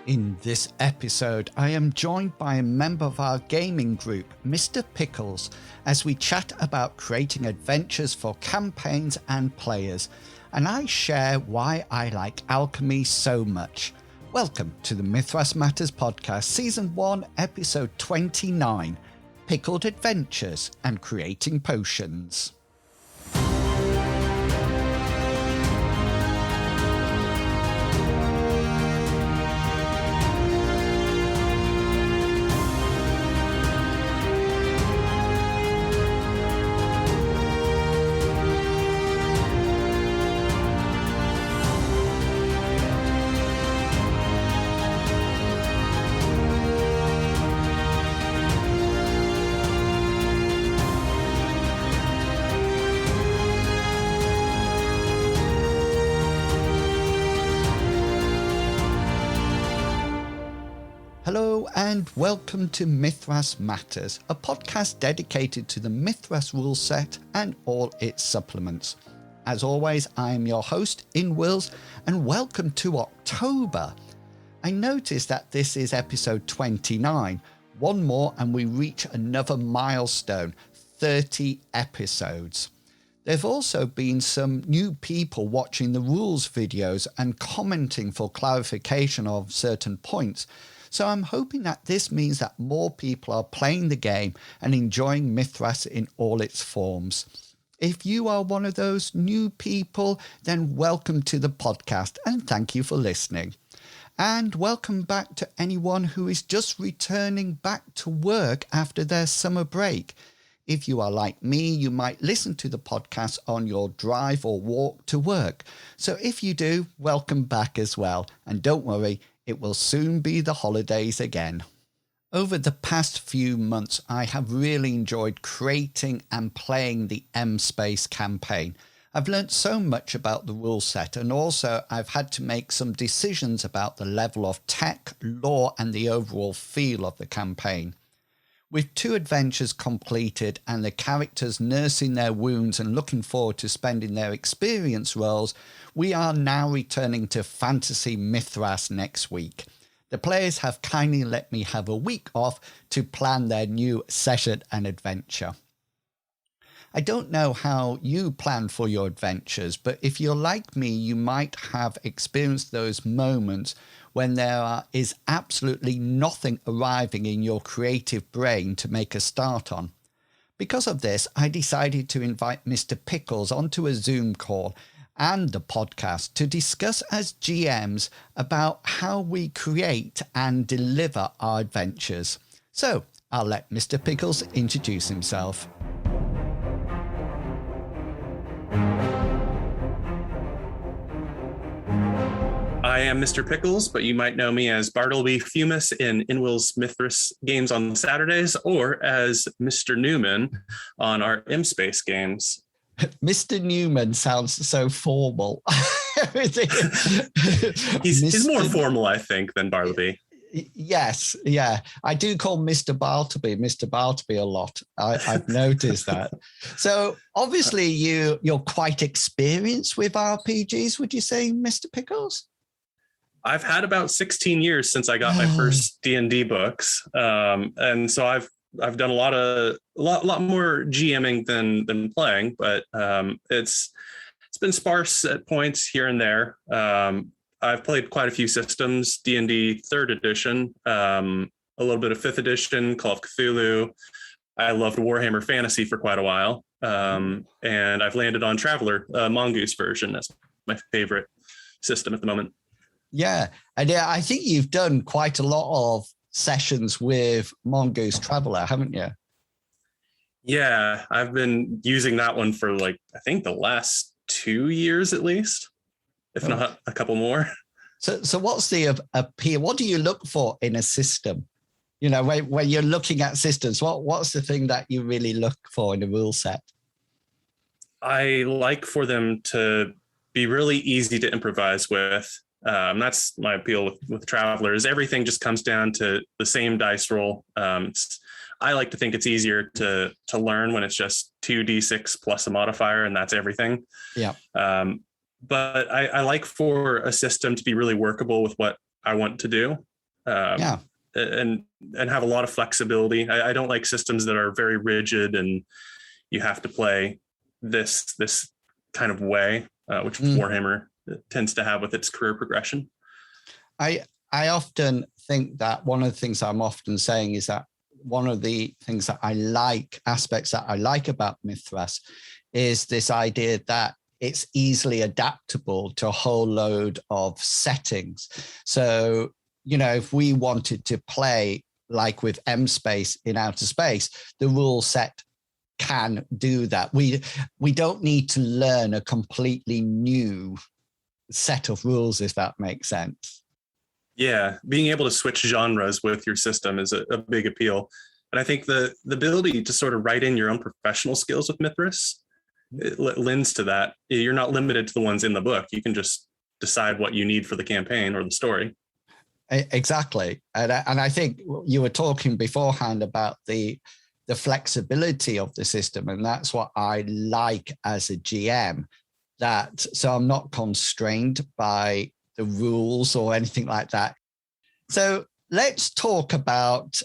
In this episode, I am joined by a member of our gaming group, Mr. Pickles, as we chat about creating adventures for campaigns and players, and I share why I like alchemy so much. Welcome to the Mythras Matters podcast, Season 1, Episode 29, Pickled Adventures and Creating Potions. Hello and welcome to Mythras Matters, a podcast dedicated to the Mythras rule set and all its supplements. As always, I am your host, Inwils, and welcome to October. I noticed that this is episode 29. One more and we reach another milestone, 30 episodes. There have also been some new people watching the rules videos and commenting for clarification of certain points. So I'm hoping that this means that more people are playing the game and enjoying Mythras in all its forms. If you are one of those new people, then welcome to the podcast and thank you for listening. And welcome back to anyone who is just returning back to work after their summer break. If you are like me, you might listen to the podcast on your drive or walk to work. So if you do, welcome back as well. And don't worry, it will soon be the holidays again. Over the past few months, I have really enjoyed creating and playing the M-Space campaign. I've learnt so much about the rule set, and also I've had to make some decisions about the level of tech, lore, and the overall feel of the campaign. With 2 adventures completed and the characters nursing their wounds and looking forward to spending their experience roles, we are now returning to Fantasy Mythras next week. The players have kindly let me have a week off to plan their new session and adventure. I don't know how you plan for your adventures, but if you're like me, you might have experienced those moments when there is absolutely nothing arriving in your creative brain to make a start on. Because of this, I decided to invite Mr. Pickles onto a Zoom call and the podcast to discuss as GMs about how we create and deliver our adventures. So I'll let Mr. Pickles introduce himself. I am Mr. Pickles, but you might know me as Bartleby Fumus in Inwils Mythras games on Saturdays, or as Mr. Newman on our M-Space games. Mr. Newman sounds so formal. He's more formal, I think, than Bartleby. Yes, yeah. I do call Mr. Bartleby a lot. I've noticed that. So obviously you're quite experienced with RPGs, would you say, Mr. Pickles? I've had about 16 years since I got my first D&D books, and so I've done a lot more GMing than playing, but it's been sparse at points here and there. I've played quite a few systems: D&D 3rd edition, a little bit of 5th edition, Call of Cthulhu. I loved Warhammer Fantasy for quite a while, and I've landed on Traveller, Mongoose version. That's my favorite system at the moment. Yeah, and I think you've done quite a lot of sessions with Mongoose Traveller, haven't you? Yeah, I've been using that one for I think the last 2 years at least, if not a couple more. So what's the appeal? What do you look for in a system? You know, when you're looking at systems, what's the thing that you really look for in a rule set? I like for them to be really easy to improvise with. That's my appeal with Travelers. Everything just comes down to the same dice roll. I like to think it's easier to learn when it's just 2d6 plus a modifier, and that's everything. Yeah. But I like for a system to be really workable with what I want to do. Yeah. and have a lot of flexibility. I don't like systems that are very rigid and you have to play this kind of way, which Warhammer tends to have with its career progression. I often think that one of the things I'm often saying is that one of the things that aspects that I like about Mythras is this idea that it's easily adaptable to a whole load of settings. So, if we wanted to play like with M space in outer space, the rule set can do that. We don't need to learn a completely new set of rules, if that makes sense. Yeah, being able to switch genres with your system is a big appeal. And I think the ability to sort of write in your own professional skills with Mythras, it lends to that. You're not limited to the ones in the book. You can just decide what you need for the campaign or the story. Exactly. And I think you were talking beforehand about the flexibility of the system. And that's what I like as a GM, so I'm not constrained by the rules or anything like that. So let's talk about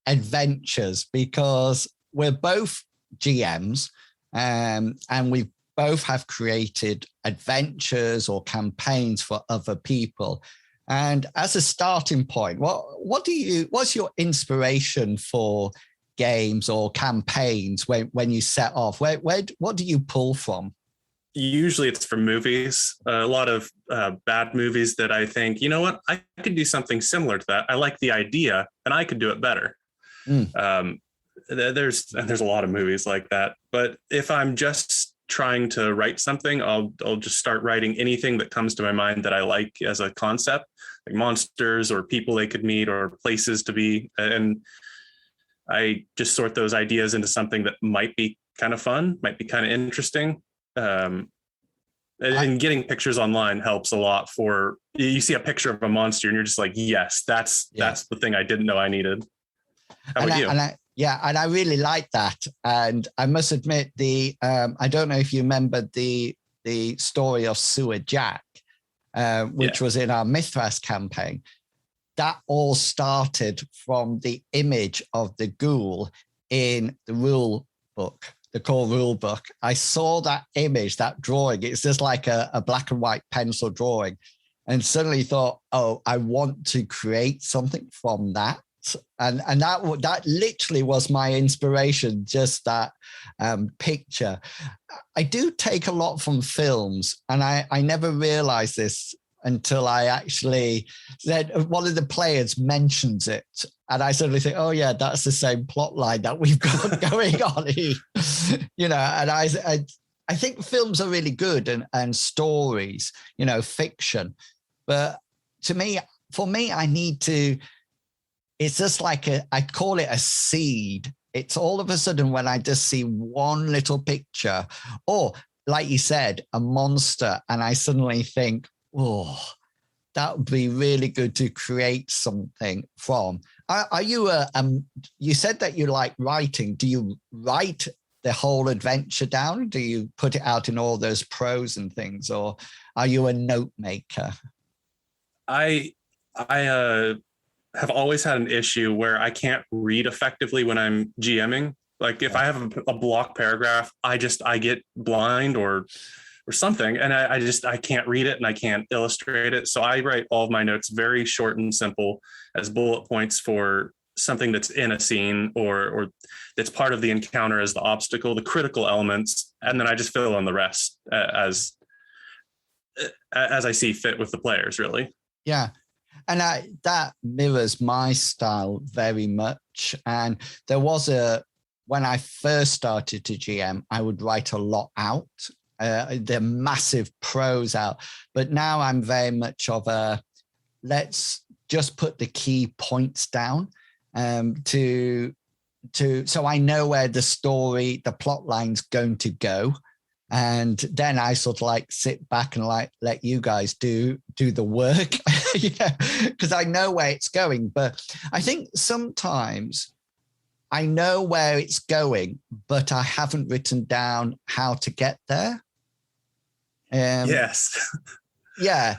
adventures, because we're both GMs and we both have created adventures or campaigns for other people. And as a starting point, what's your inspiration for games or campaigns when you set off? What do you pull from? Usually it's from movies, a lot of bad movies that I think, you know what, I could do something similar to that. I like the idea and I could do it better. There's a lot of movies like that. But if I'm just trying to write something, I'll just start writing anything that comes to my mind that I like as a concept, like monsters or people they could meet or places to be. And I just sort those ideas into something that might be kind of fun, might be kind of interesting. And getting pictures online helps a lot. For you see a picture of a monster and you're just like, yes, that's the thing I didn't know I needed. How about you? And I really like that. And I must admit, I don't know if you remember the story of Sewer Jack, which was in our Mythras campaign. That all started from the image of the ghoul in the rule book, the core rule book. I saw that image, that drawing. It's just like a black and white pencil drawing, and suddenly thought, oh, I want to create something from that. And that literally was my inspiration, just that picture. I do take a lot from films, and I never realized this until I actually said one of the players mentions it. And I suddenly think, oh yeah, that's the same plot line that we've got going on here. And I think films are really good and stories, fiction. But for me, I need to, it's just like I call it a seed. It's all of a sudden when I just see one little picture, or like you said, a monster, and I suddenly think, oh, that would be really good to create something from. Are you you said that you like writing. Do you write the whole adventure down? Do you put it out in all those prose and things, or are you a note maker? I have always had an issue where I can't read effectively when I'm GMing. Like if I have a block paragraph, I get blind or something, and I can't read it and I can't illustrate it. So I write all of my notes very short and simple as bullet points for something that's in a scene or that's part of the encounter as the obstacle, the critical elements, and then I just fill in the rest as I see fit with the players, really. Yeah. And that mirrors my style very much. And there was when I first started to GM, I would write a lot out, the massive prose out. But now I'm very much of let's just put the key points down so I know where the story, the plot line's going to go. And then I sort of like sit back and like let you guys do the work, because I know where it's going. But I think sometimes I know where it's going, but I haven't written down how to get there. Yes. Yeah.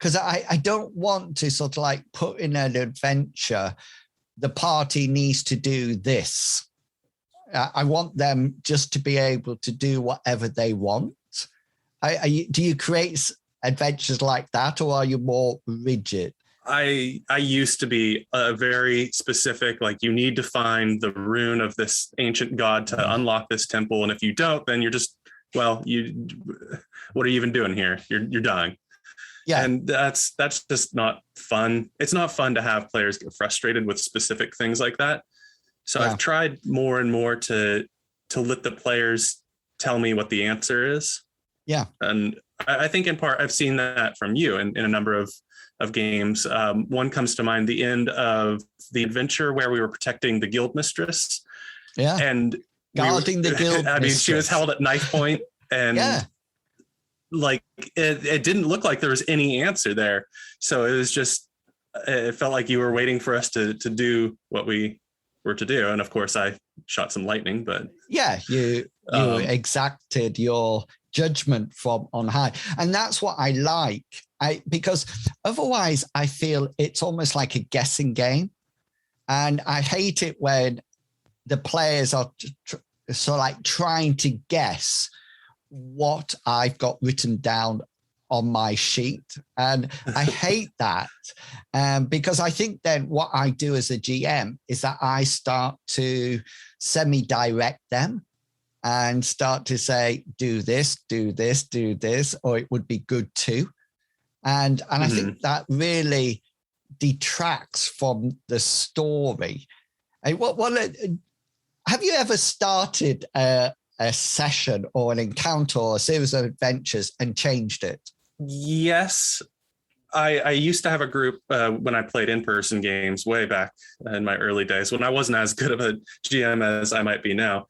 because I don't want to sort of like put in an adventure, the party needs to do this. I want them just to be able to do whatever they want. Do you create adventures like that, or are you more rigid? I used to be very specific, like you need to find the rune of this ancient god to unlock this temple. And if you don't, then you're just, well, what are you even doing here? You're dying. Yeah. And that's just not fun. It's not fun to have players get frustrated with specific things like that. So I've tried more and more to let the players tell me what the answer is. Yeah. And I think in part I've seen that from you in a number of games. One comes to mind, the end of the adventure where we were protecting the guild mistress. Yeah. And guarding the guild mistress. I mean, she was held at knife point, and like it didn't look like there was any answer there. So it was just, it felt like you were waiting for us to do what we were to do. And of course I shot some lightning, but you exacted your judgment from on high. And that's what I like. Because otherwise I feel it's almost like a guessing game. And I hate it when the players are so like trying to guess what I've got written down on my sheet. And I hate that because I think then what I do as a GM is that I start to semi-direct them and start to say, do this, do this, do this, or it would be good too. And I think that really detracts from the story. Have you ever started a session or an encounter or a series of adventures and changed it? Yes. I used to have a group when I played in-person games way back in my early days when I wasn't as good of a GM as I might be now.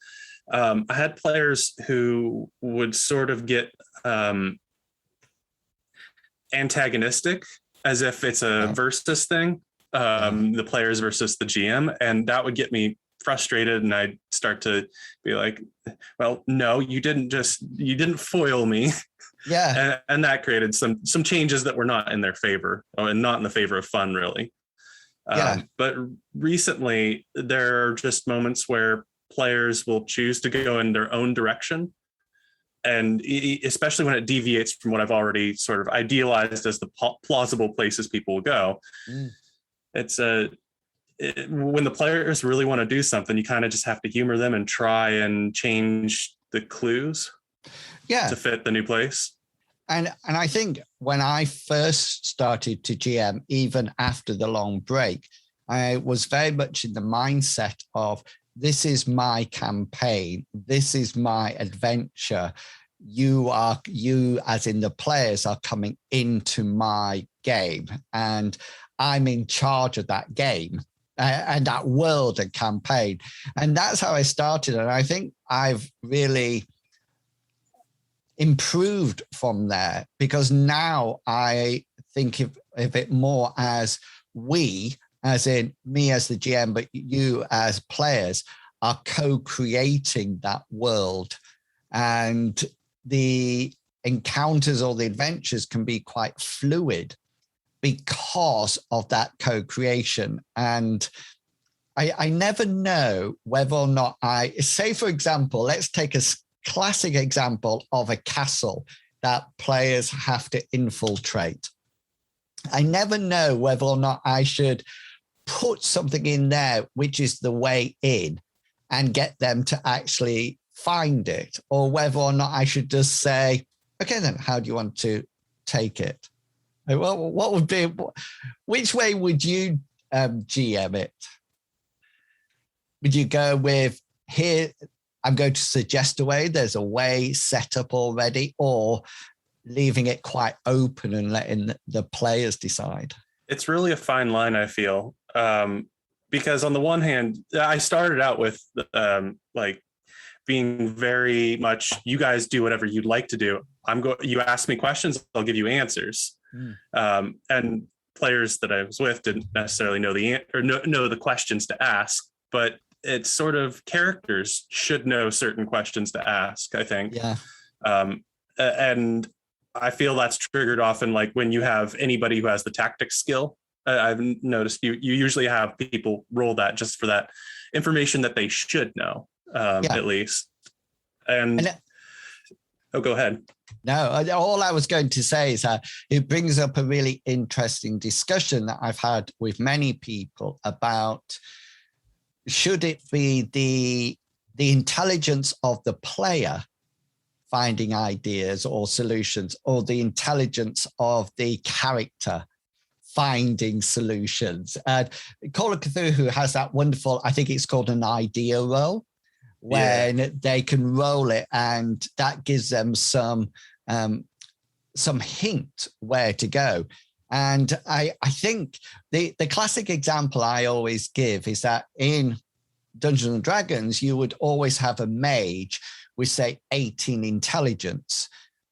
I had players who would sort of get antagonistic, as if it's a versus thing, the players versus the GM, and that would get me frustrated, and I'd start to be like, well, no, you didn't foil me. Yeah. And that created some changes that were not in their favor, and not in the favor of fun, really. But recently there are just moments where players will choose to go in their own direction, and especially when it deviates from what I've already sort of idealized as the plausible places people will go. It's when the players really want to do something, you kind of just have to humor them and try and change the clues to fit the new place. And I think when I first started to GM, even after the long break, I was very much in the mindset of, this is my campaign. This is my adventure. You as in the players are coming into my game, and I'm in charge of that game and that world and campaign. And that's how I started. And I think I've really improved from there, because now I think of it more as we, as in me as the GM, but you as players, are co-creating that world. And the encounters or the adventures can be quite fluid because of that co-creation. And I never know whether or not say, for example, let's take a classic example of a castle that players have to infiltrate. I never know whether or not I should put something in there which is the way in and get them to actually find it, or whether or not I should just say, okay, then how do you want to take it? Well, which way would you GM it? Would you go with, here, I'm going to suggest a way, there's a way set up already, or leaving it quite open and letting the players decide? It's really a fine line, I feel. Because on the one hand, I started out with like being very much, you guys do whatever you'd like to do. You ask me questions, I'll give you answers. And players that I was with didn't necessarily know know the questions to ask, but it's sort of characters should know certain questions to ask, I think. And I feel that's triggered often, like when you have anybody who has the tactics skill. I've noticed you usually have people roll that just for that information that they should know, at least. And go ahead. No, all I was going to say is that it brings up a really interesting discussion that I've had with many people about, should it be the intelligence of the player finding ideas or solutions, or the intelligence of the character finding solutions? And Call of Cthulhu has that wonderful, I think it's called an idea roll, when they can roll it, and that gives them some hint where to go. And I think the classic example I always give is that in Dungeons and Dragons, you would always have a mage with, say, 18 intelligence.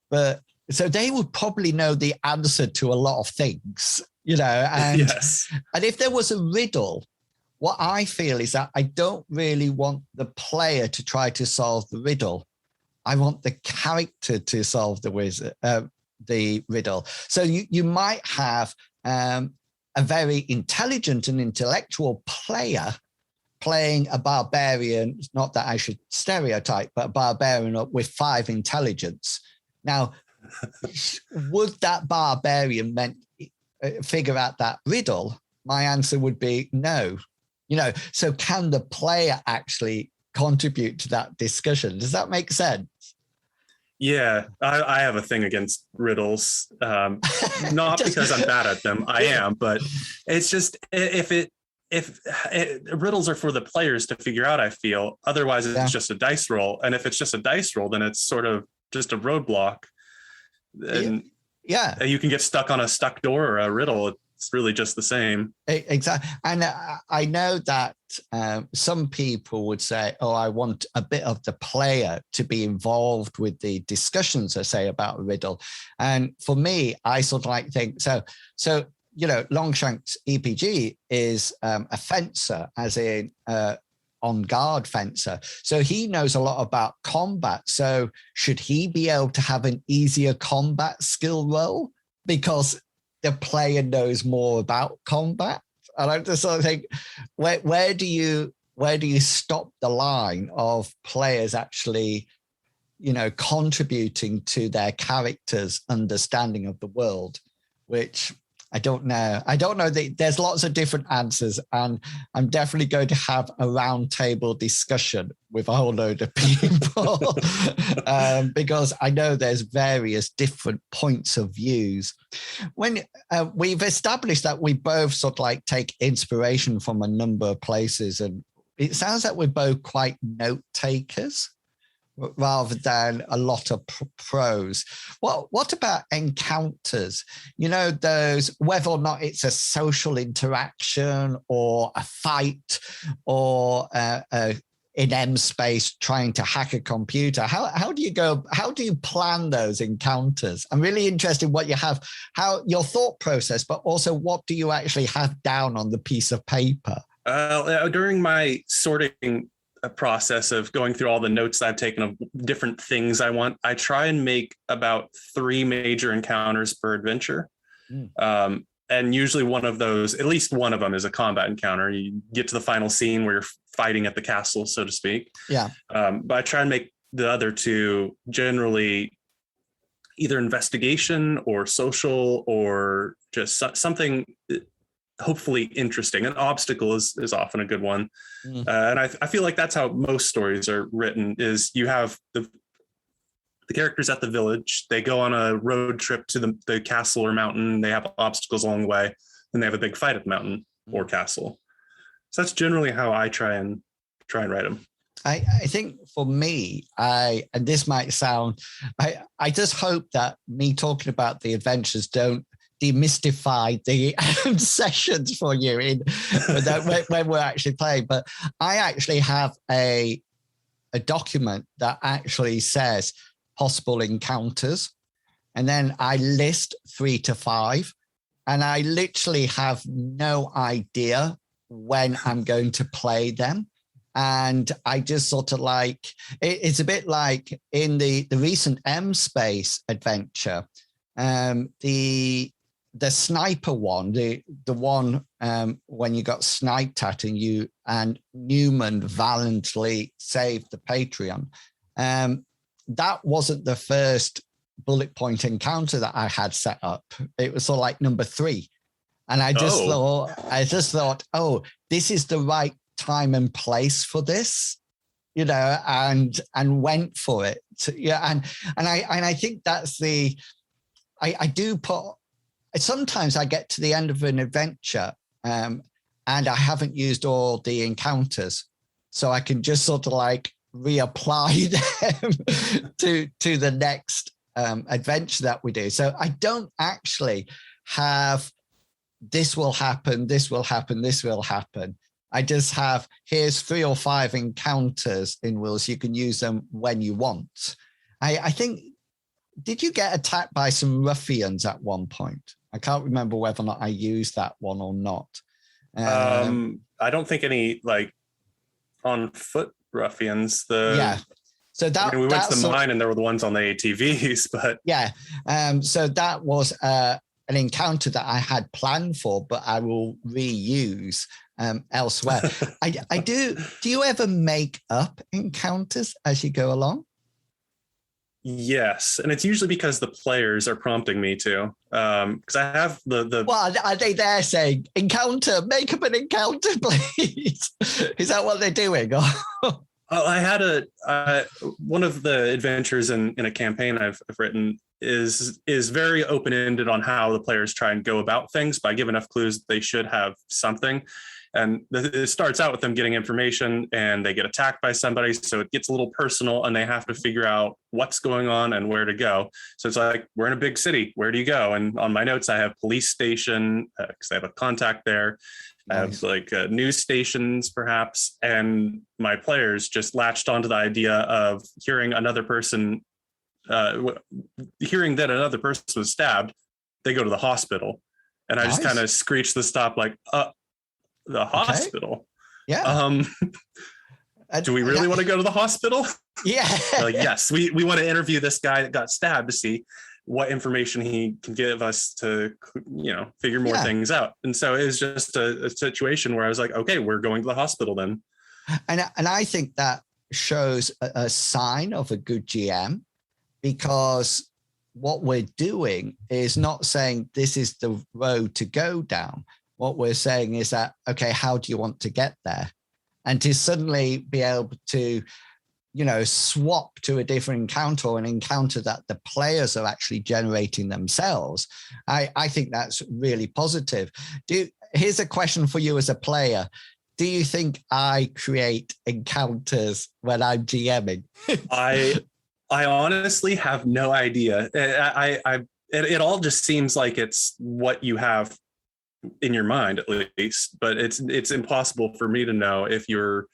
But so they would probably know the answer to a lot of things, and, and if there was a riddle, what I feel is that I don't really want the player to try to solve the riddle. I want the character to solve the riddle. So you might have a very intelligent and intellectual player playing a barbarian, not that I should stereotype, but a barbarian with 5 intelligence. Now, would that barbarian figure out that riddle? My answer would be no. So can the player actually contribute to that discussion? Does that make sense? Yeah, I have a thing against riddles, not because I'm bad at them. I am, but it's just if riddles are for the players to figure out, I feel. Otherwise, it's just a dice roll. And if it's just a dice roll, then it's sort of just a roadblock. And you can get stuck on a stuck door or a riddle. It's really just the same. Exactly. And I know that some people would say, oh, I want a bit of the player to be involved with the discussions, I say, about a riddle. And for me, I sort of like think, so Longshank's EPG is a fencer, as in on guard fencer. So he knows a lot about combat. So should he be able to have an easier combat skill roll because the player knows more about combat? And I just sort of think, where do you stop the line of players actually, contributing to their characters' understanding of the world, which I don't know. There's lots of different answers, and I'm definitely going to have a roundtable discussion with a whole load of people because I know there's various different points of views. When we've established that we both sort of like take inspiration from a number of places, and it sounds like we're both quite note takers rather than a lot of pros. What about encounters? Those, whether or not it's a social interaction or a fight or in M space trying to hack a computer. How do you plan those encounters? I'm really interested in what you have, how your thought process, but also what do you actually have down on the piece of paper? During my sorting process of going through all the notes I've taken of different things I want, I try and make about 3 major encounters per adventure. And usually one of those, at least one of them, is a combat encounter. You get to the final scene where you're fighting at the castle, so to speak. But I try and make the other 2 generally either investigation or social or just something hopefully interesting. An obstacle is often a good one. And I feel like that's how most stories are written, is you have the characters at the village, they go on a road trip to the castle or mountain, they have obstacles along the way, and they have a big fight at the mountain or castle. So that's generally how I try and write them. I think for me, and this might sound, I just hope that me talking about the adventures don't demystify the sessions for you when we're actually playing. But I actually have a document that actually says possible encounters, and then I list 3 to 5, and I literally have no idea when I'm going to play them. And I just sort of like, it's a bit like in the recent M Space adventure, The sniper one, the one when you got sniped at and Newman valiantly saved the Patreon. That wasn't the first bullet point encounter that I had set up. It was sort of like number 3. And I just thought, oh, this is the right time and place for this, and went for it. And I think that's I do put, sometimes I get to the end of an adventure and I haven't used all the encounters. So I can just sort of like reapply them to the next adventure that we do. So I don't actually have this will happen, this will happen, this will happen. I just have, here's 3 or 5 encounters in Wills. You can use them when you want. I think, did you get attacked by some ruffians at one point? I can't remember whether or not I used that one or not. I don't think any like on foot ruffians. So that we went to the mine and there were the ones on the ATVs, but so that was an encounter that I had planned for, but I will reuse elsewhere. I do. Do you ever make up encounters as you go along? Yes, and it's usually because the players are prompting me to. Because I have the. Well, are they there saying encounter? Make up an encounter, please. Is that what they're doing? I had one of the adventures in a campaign I've written is very open-ended on how the players try and go about things. But I give enough clues, they should have something. And it starts out with them getting information and they get attacked by somebody. So it gets a little personal and they have to figure out what's going on and where to go. So it's like, we're in a big city. Where do you go? And on my notes, I have police station because I have a contact there. Nice. I have like news stations perhaps. And my players just latched onto the idea of hearing that another person was stabbed. They go to the hospital. And I just kind of screeched the stop like, the hospital. Yeah. Do we really want to go to the hospital? Yeah. Like, yes, we want to interview this guy that got stabbed to see what information he can give us to, figure more things out. And so it was just a situation where I was like, okay, we're going to the hospital then. And I think that shows a sign of a good GM, because what we're doing is not saying this is the road to go down. What we're saying is that, okay, how do you want to get there? And to suddenly be able to, swap to a different encounter, or an encounter that the players are actually generating themselves, I think that's really positive. Here's a question for you as a player. Do you think I create encounters when I'm GMing? I honestly have no idea. It all just seems like it's what you have in your mind, at least, but it's impossible for me to know if you're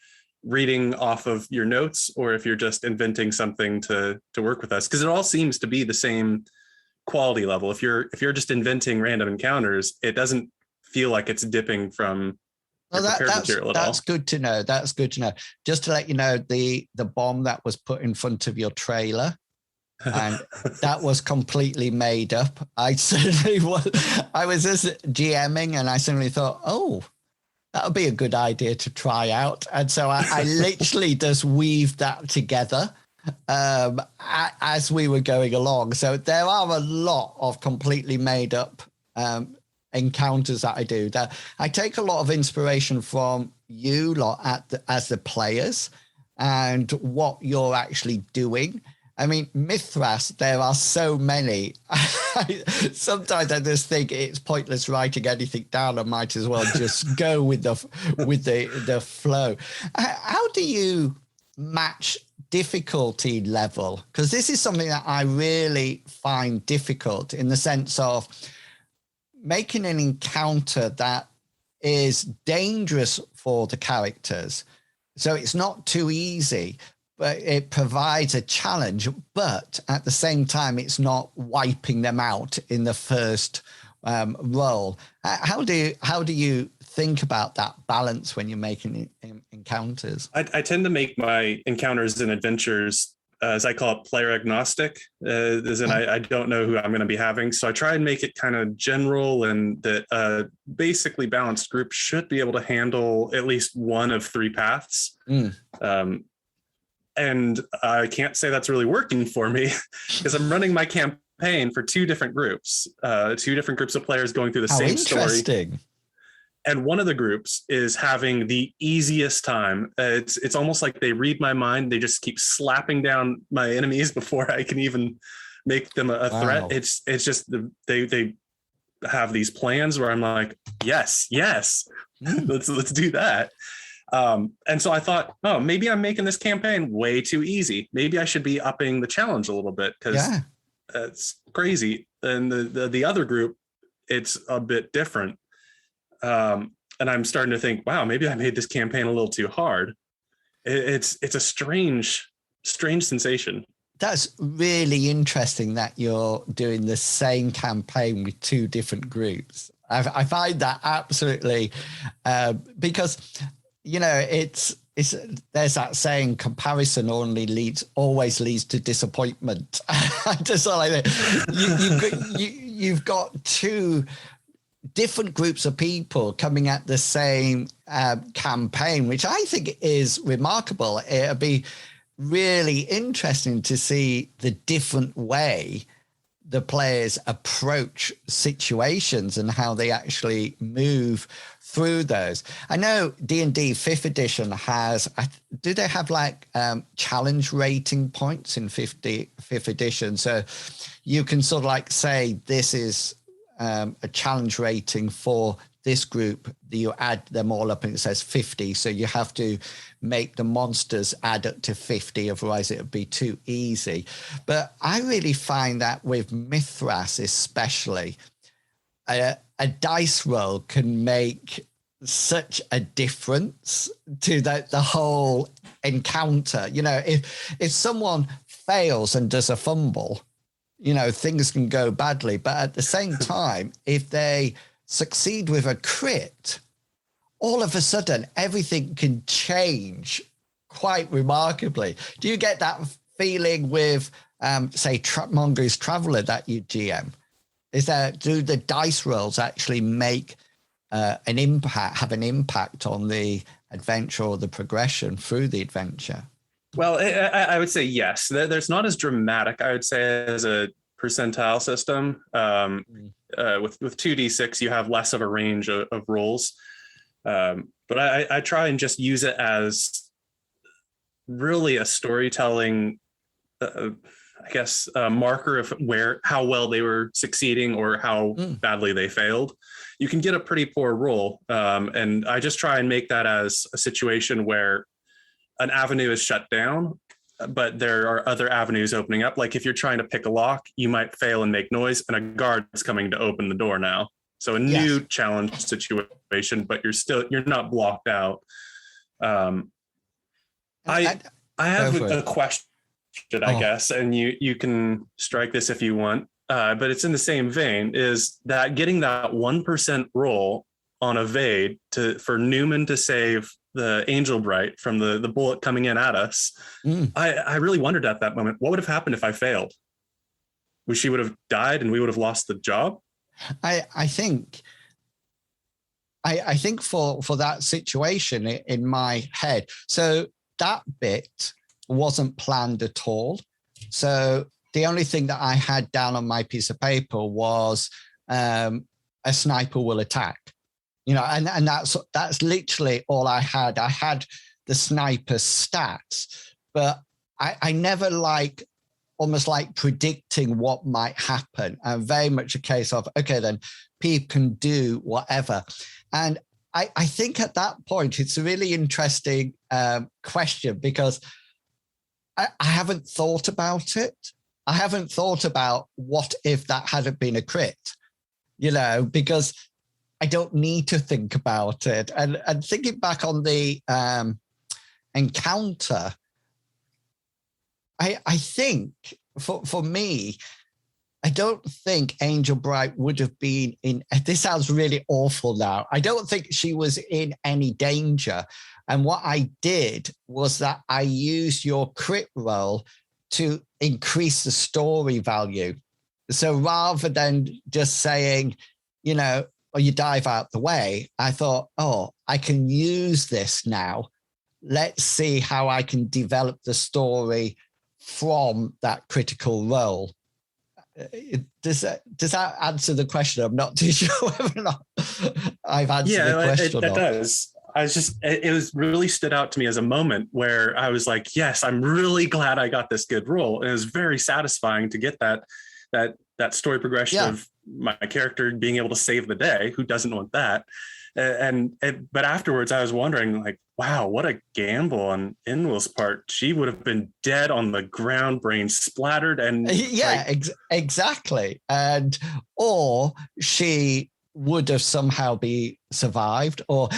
reading off of your notes or if you're just inventing something to work with us, because it all seems to be the same quality level. If you're just inventing random encounters, it doesn't feel like it's dipping from prepared material at all. That's good to know. That's good to know. Just to let you know, the bomb that was put in front of your trailer, and that was completely made up. I was just GMing and I suddenly thought, oh, that would be a good idea to try out. And so I literally just weaved that together as we were going along. So there are a lot of completely made up encounters that I do. That I take a lot of inspiration from you lot as the players and what you're actually doing. I mean, Mythras, there are so many. Sometimes I just think it's pointless writing anything down. I might as well just go with the flow. How do you match difficulty level? Because this is something that I really find difficult, in the sense of making an encounter that is dangerous for the characters. So it's not too easy, but it provides a challenge, but at the same time, it's not wiping them out in the first roll. How do you think about that balance when you're making encounters? I tend to make my encounters and adventures as I call it, player agnostic, as in I don't know who I'm going to be having. So I try and make it kind of general, and that basically balanced group should be able to handle at least one of three paths. And I can't say that's really working for me because I'm running my campaign for two different groups of players going through the same story. And one of the groups is having the easiest time. It's almost like they read my mind. They just keep slapping down my enemies before I can even make them a threat. It's just they have these plans where I'm like, yes, let's do that. And so I thought, oh, maybe I'm making this campaign way too easy. Maybe I should be upping the challenge a little bit, because it's crazy. And the other group, it's a bit different. And I'm starting to think, wow, maybe I made this campaign a little too hard. It's a strange sensation. That's really interesting that you're doing the same campaign with two different groups. I find that absolutely, because, you know, it's there's that saying, comparison always leads to disappointment. I just like that. You've got two different groups of people coming at the same campaign, which I think is remarkable. It'll be really interesting to see the different way the players approach situations and how they actually move through those. I know D&D 5th edition has, do they have like challenge rating points in 5th edition? So you can sort of like say, this is a challenge rating for this group. You add them all up and it says 50. So you have to make the monsters add up to 50. Otherwise it would be too easy. But I really find that with Mythras especially, a dice roll can make such a difference to the whole encounter. You know, if someone fails and does a fumble, you know, things can go badly. But at the same time, if they succeed with a crit, all of a sudden, everything can change quite remarkably. Do you get that feeling with, say, Mongoose Traveller that you GM? Do the dice rolls actually make have an impact on the adventure or the progression through the adventure? Well, I would say yes. There's not as dramatic, I would say, as a percentile system. With 2d6, you have less of a range of rolls. But I try and just use it as really a storytelling, marker of how well they were succeeding or how badly they failed. You can get a pretty poor roll. And I just try and make that as a situation where an avenue is shut down, but there are other avenues opening up. Like if you're trying to pick a lock, you might fail and make noise, and a guard's coming to open the door now. So a new challenge situation, but you're not blocked out. I have a question, I guess, and you can strike this if you want, but it's in the same vein, is that getting that 1% roll on evade for Newman to save the Angel Bright from the bullet coming in at us. I really wondered at that moment, what would have happened if I failed? She would have died and we would have lost the job. I think for that situation in my head, so that bit wasn't planned at all. So the only thing that I had down on my piece of paper was a sniper will attack. You know, and that's literally all I had. I had the sniper stats, but I never almost like predicting what might happen. And very much a case of, okay, then people can do whatever. And I think at that point, it's a really interesting question, because I haven't thought about it. I haven't thought about what if that hadn't been a crit, you know, because I don't need to think about it. And thinking back on the encounter, I think for me, I don't think Angel Bright would have been in, this sounds really awful now. I don't think she was in any danger. And what I did was that I used your crit roll to increase the story value. So rather than just saying, or you dive out the way, I thought, I can use this now. Let's see how I can develop the story from that critical role. Does that answer the question? I'm not too sure whether or not I've answered the question. It does. It was really stood out to me as a moment where I was like, yes, I'm really glad I got this good role. And it was very satisfying to get that story progression of my character being able to save the day. Who doesn't want that? But afterwards I was wondering, like, wow, what a gamble on Inwil's part. She would have been dead on the ground, brain splattered. And exactly. Or she would have somehow be survived. Or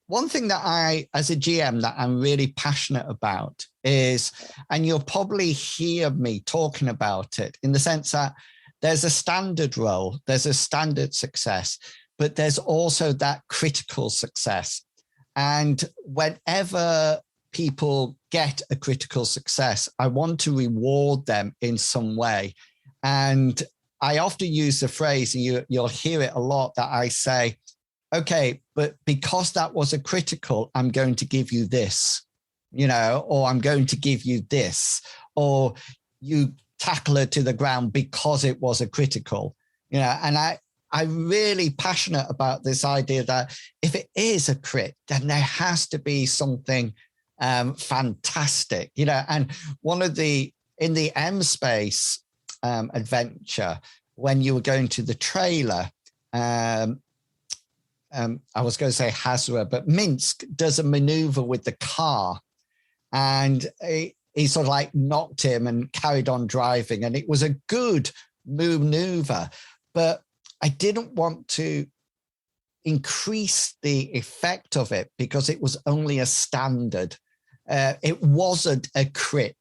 one thing that I, as a GM, that I'm really passionate about is, and you'll probably hear me talking about it in the sense that there's a standard role, there's a standard success, but there's also that critical success. And whenever people get a critical success, I want to reward them in some way. And I often use the phrase, and you'll hear it a lot, that I say, okay, but because that was a critical, I'm going to give you this, or I'm going to give you this, or you tackle her to the ground because it was a critical, and I'm really passionate about this idea that if it is a crit, then there has to be something fantastic, and in the M Space adventure, when you were going to the trailer, I was going to say Hazra, but Minsk does a maneuver with the car, and he sort of like knocked him and carried on driving. And it was a good maneuver, but I didn't want to increase the effect of it because it was only a standard. It wasn't a crit.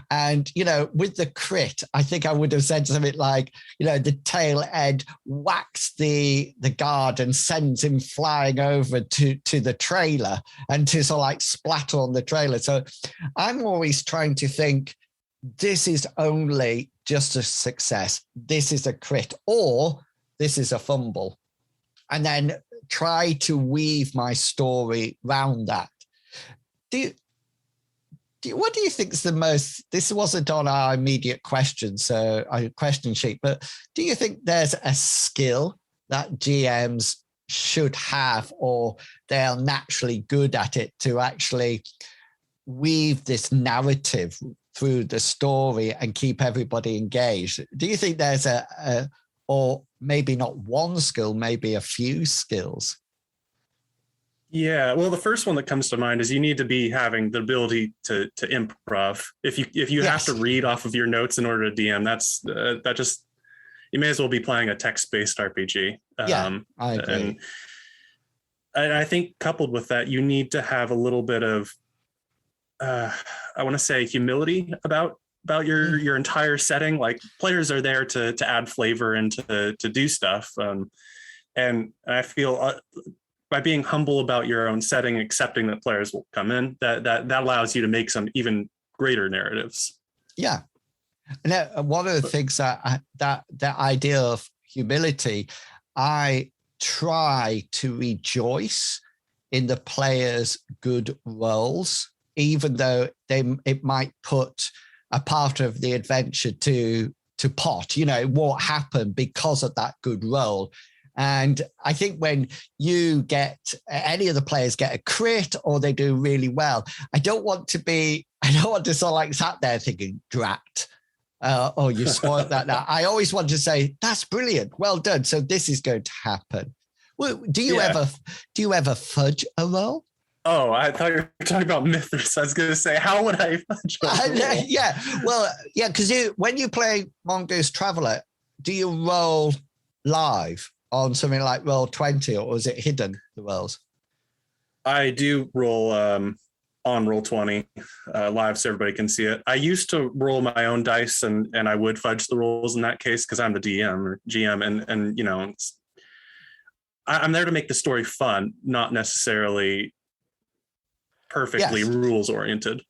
And, with the crit, I think I would have said something like, the tail end whacks the guard and sends him flying over to the trailer and to sort of like splatter on the trailer. So I'm always trying to think, this is only just a success. This is a crit, or this is a fumble. And then try to weave my story around that. What do you think is the most, this wasn't on our immediate question, so our question sheet, but do you think there's a skill that GMs should have, or they're naturally good at it, to actually weave this narrative through the story and keep everybody engaged? Do you think there's or maybe not one skill, maybe a few skills? Yeah, well, the first one that comes to mind is you need to be having the ability to improv. If you have to read off of your notes in order to DM, that just, you may as well be playing a text-based RPG. I agree. And I think coupled with that, you need to have a little bit of, I want to say, humility about your entire setting. Like, players are there to add flavor and to do stuff. And I feel by being humble about your own setting, accepting that players will come in, that allows you to make some even greater narratives. Yeah. And one of the things that idea of humility, I try to rejoice in the players' good roles, even though it might put a part of the adventure to pot. What happened because of that good role. And I think when you get any of the players get a crit or they do really well, I don't want to sort of like sat there thinking, drat, you spoiled that now. I always want to say, that's brilliant. Well done. So this is going to happen. Well, do you ever fudge a roll? Oh, I thought you were talking about Mythras. I was going to say, how would I fudge a roll? Yeah. Well, yeah, because when you play Mongoose Traveler, do you roll live on something like Roll20, or is it hidden, the rolls? I do roll on Roll20 live so everybody can see it. I used to roll my own dice, and I would fudge the rolls in that case because I'm the DM or GM, and I'm there to make the story fun, not necessarily perfectly rules oriented.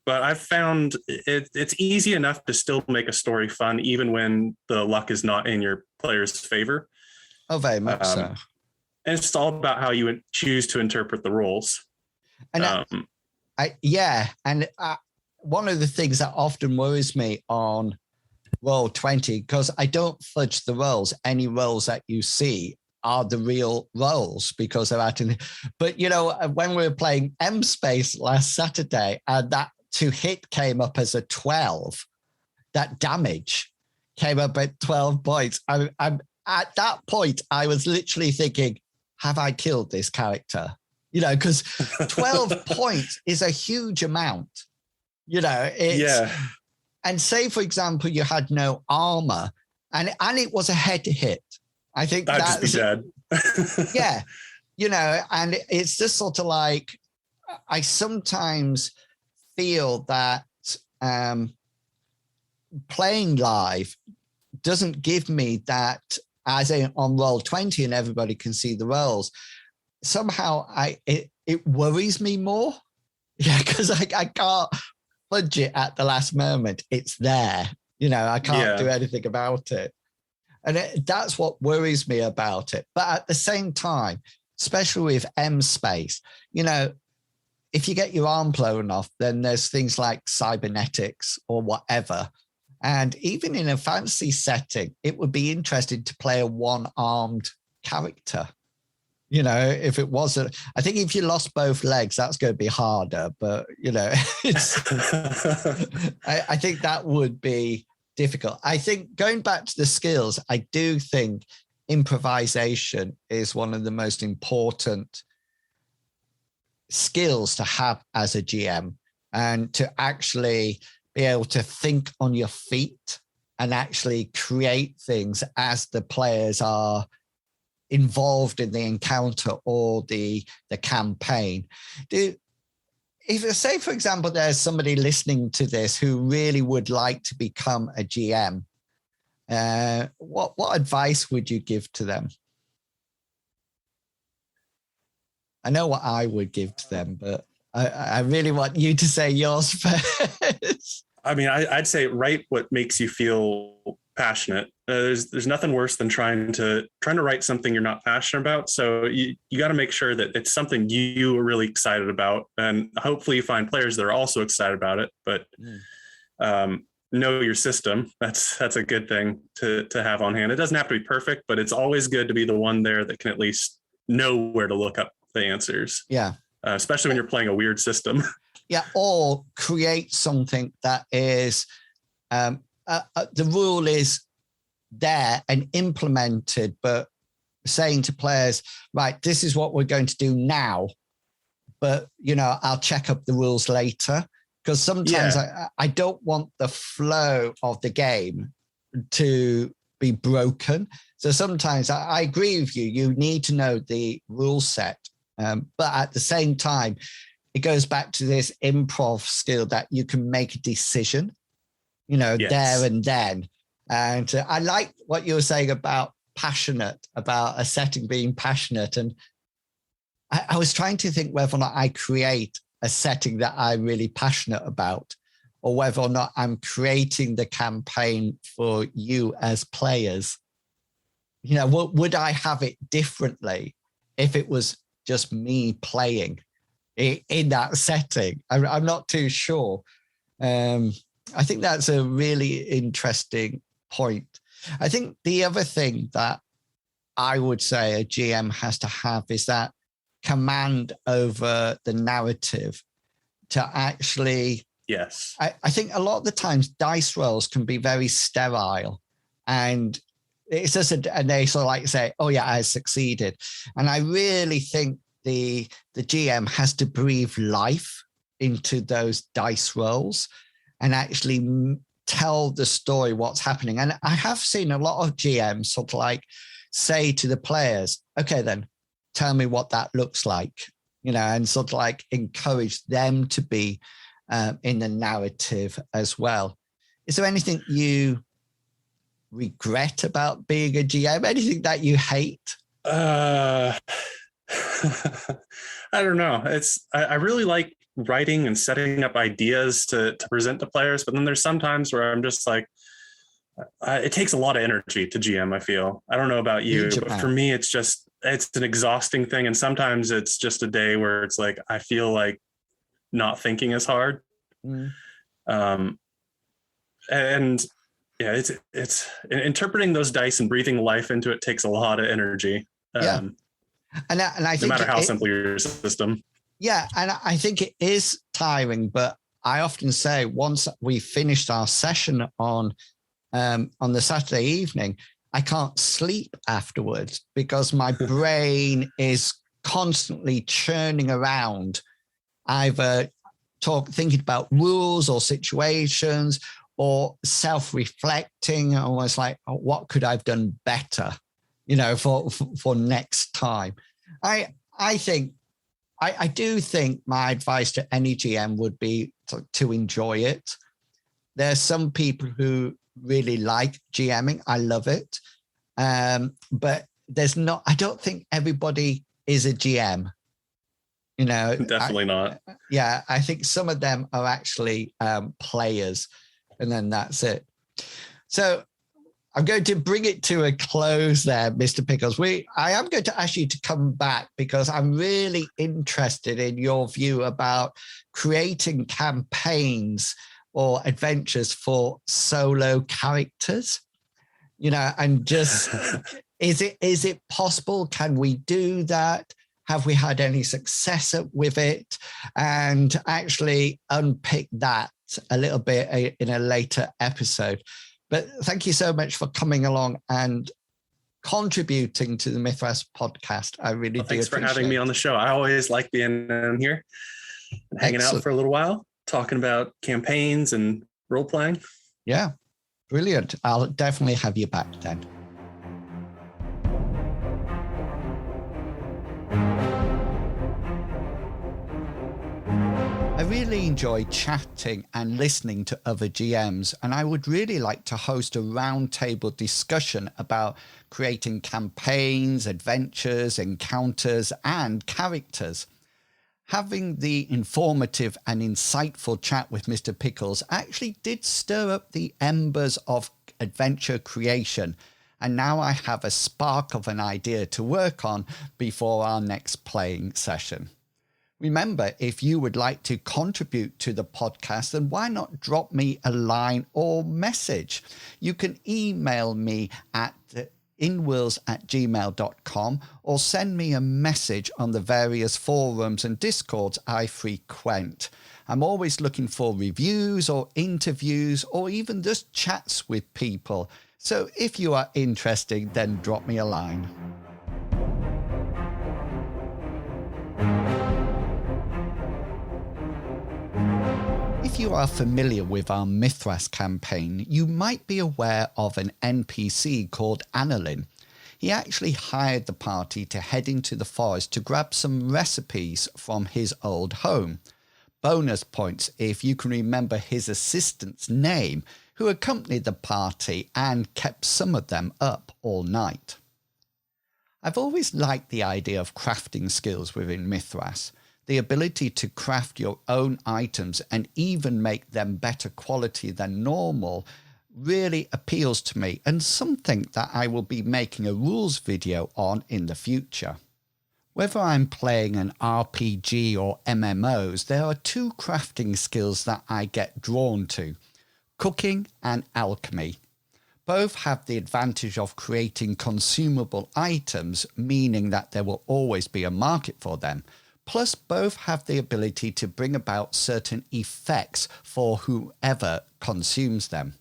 but I've found it's easy enough to still make a story fun, even when the luck is not in your player's favor. Oh, very much so. And it's all about how you choose to interpret the rules. And one of the things that often worries me on Roll20, because I don't fudge the rolls. Any rolls that you see are the real rolls because they're out in. But when we were playing M Space last Saturday, and that to hit came up as a 12, that damage came up at 12 points. I'm at that point, I was literally thinking, have I killed this character? Because 12 points is a huge amount. And say, for example, you had no armor and it was a head hit. I think I'd just be dead. Yeah. And it's just sort of like, I sometimes feel that playing live doesn't give me that, as on Roll20 and everybody can see the rolls. Somehow it worries me more. Yeah, because I can't fudge it at the last moment. It's there. I can't do anything about it. And that's what worries me about it. But at the same time, especially with M Space, if you get your arm blown off, then there's things like cybernetics or whatever. And even in a fantasy setting, it would be interesting to play a one-armed character. If it wasn't, I think if you lost both legs, that's going to be harder. But, it's, I think that would be difficult. I think going back to the skills, I do think improvisation is one of the most important skills to have as a GM, and to actually be able to think on your feet and actually create things as the players are involved in the encounter or the campaign. If, say, for example, there's somebody listening to this who really would like to become a GM, what advice would you give to them? I know what I would give to them, but I really want you to say yours first. I mean, I'd say write what makes you feel passionate. There's nothing worse than trying to write something you're not passionate about. So you got to make sure that it's something you are really excited about, and hopefully you find players that are also excited about it. But know your system. That's a good thing to have on hand. It doesn't have to be perfect, but it's always good to be the one there that can at least know where to look up the answers. Yeah. Especially when you're playing a weird system. Yeah, or create something that is the rule is there and implemented, but saying to players, right, this is what we're going to do now, but I'll check up the rules later, because sometimes I don't want the flow of the game to be broken. So sometimes I agree with you. You need to know the rule set, but at the same time, it goes back to this improv skill that you can make a decision, there and then. And I like what you were saying about passionate, about a setting being passionate. And I was trying to think whether or not I create a setting that I'm really passionate about, or whether or not I'm creating the campaign for you as players. Would I have it differently if it was just me playing in that setting? I'm not too sure. I think that's a really interesting point. I think the other thing that I would say a GM has to have is that command over the narrative to actually. Yes. I think a lot of the times dice rolls can be very sterile, and it's just and they sort of like say, oh yeah, I succeeded. And I really think the GM has to breathe life into those dice rolls and actually tell the story, what's happening. And I have seen a lot of GMs sort of like say to the players, okay, then tell me what that looks like, and sort of like encourage them to be in the narrative as well. Is there anything you regret about being a GM? Anything that you hate? I don't know. I really like writing and setting up ideas to present to players. But then there's some times where I'm just like, it takes a lot of energy to GM, I feel. I don't know about you, but for me, it's an exhausting thing. And sometimes it's just a day where it's like, I feel like not thinking as hard. And yeah, it's interpreting those dice and breathing life into it takes a lot of energy. And I think no matter how simple your system. Yeah. And I think it is tiring, but I often say once we finished our session on the Saturday evening, I can't sleep afterwards because my brain is constantly churning around, either thinking about rules or situations or self-reflecting, almost like, oh, what could I've done better, for next time. I do think my advice to any GM would be to enjoy it. There's some people who really like GMing. I love it. But I don't think everybody is a GM. Definitely not. Yeah, I think some of them are actually players, and then that's it. So I'm going to bring it to a close there, Mr. Pickles. I am going to ask you to come back because I'm really interested in your view about creating campaigns or adventures for solo characters, and just, is it possible? Can we do that? Have we had any success with it? And actually unpick that a little bit in a later episode. But thank you so much for coming along and contributing to the Mythras podcast. I really do appreciate it. Thanks for having me on the show. I always like being here and hanging out for a little while, talking about campaigns and role playing. Yeah, brilliant. I'll definitely have you back then. I really enjoy chatting and listening to other GMs, and I would really like to host a roundtable discussion about creating campaigns, adventures, encounters, and characters. Having the informative and insightful chat with Mr. Pickles actually did stir up the embers of adventure creation, and now I have a spark of an idea to work on before our next playing session. Remember, if you would like to contribute to the podcast, then why not drop me a line or message? You can email me at inwils@gmail.com or send me a message on the various forums and discords I frequent. I'm always looking for reviews or interviews or even just chats with people. So if you are interested, then drop me a line. If you are familiar with our Mythras campaign, you might be aware of an NPC called Annalyn. He actually hired the party to head into the forest to grab some recipes from his old home. Bonus points if you can remember his assistant's name, who accompanied the party and kept some of them up all night. I've always liked the idea of crafting skills within Mythras. The ability to craft your own items and even make them better quality than normal really appeals to me, and something that I will be making a rules video on in the future. Whether I'm playing an RPG or MMOs, there are two crafting skills that I get drawn to: cooking and alchemy. Both have the advantage of creating consumable items, meaning that there will always be a market for them. Plus, both have the ability to bring about certain effects for whoever consumes them.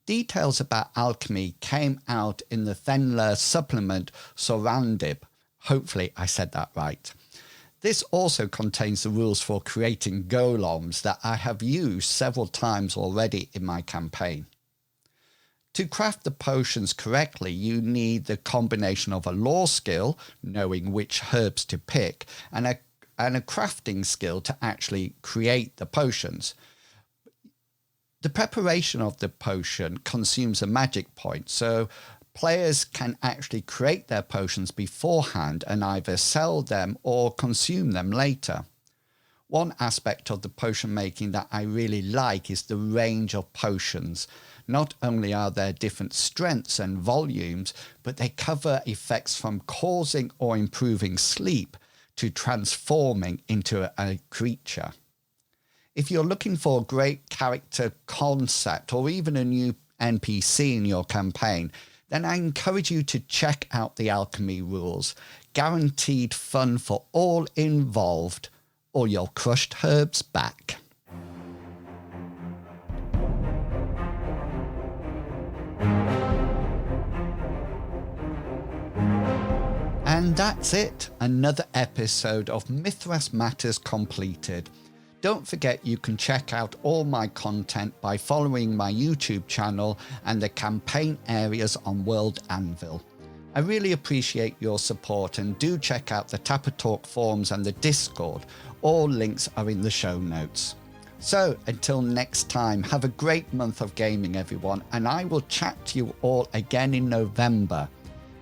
Details about alchemy came out in the Thenler supplement Sorandib. Hopefully I said that right. This also contains the rules for creating golems that I have used several times already in my campaign. To craft the potions correctly, you need the combination of a lore skill, knowing which herbs to pick, and a crafting skill to actually create the potions. The preparation of the potion consumes a magic point, so players can actually create their potions beforehand and either sell them or consume them later. One aspect of the potion making that I really like is the range of potions. Not only are there different strengths and volumes, but they cover effects from causing or improving sleep to transforming into a creature. If you're looking for a great character concept or even a new NPC in your campaign, then I encourage you to check out the alchemy rules. Guaranteed fun for all involved, or your crushed herbs back. And that's it. Another episode of Mythras Matters completed. Don't forget you can check out all my content by following my YouTube channel and the campaign areas on World Anvil. I really appreciate your support, and do check out the Tapper Talk forums and the Discord. All links are in the show notes. So until next time, have a great month of gaming, everyone, and I will chat to you all again in November.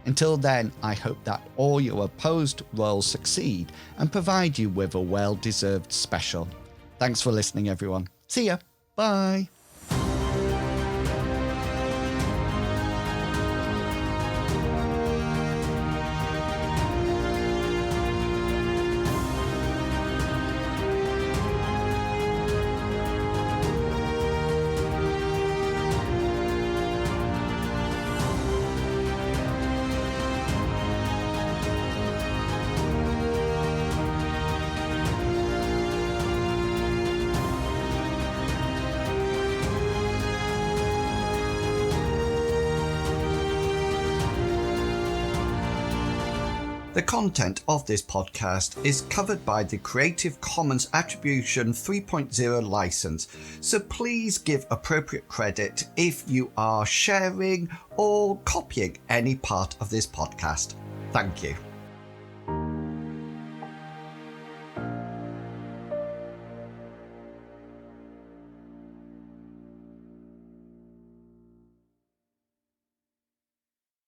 Until then, I hope that all your opposed rolls succeed and provide you with a well-deserved special. Thanks for listening, everyone. See ya. Bye. The content of this podcast is covered by the Creative Commons Attribution 3.0 license, so please give appropriate credit if you are sharing or copying any part of this podcast. Thank you.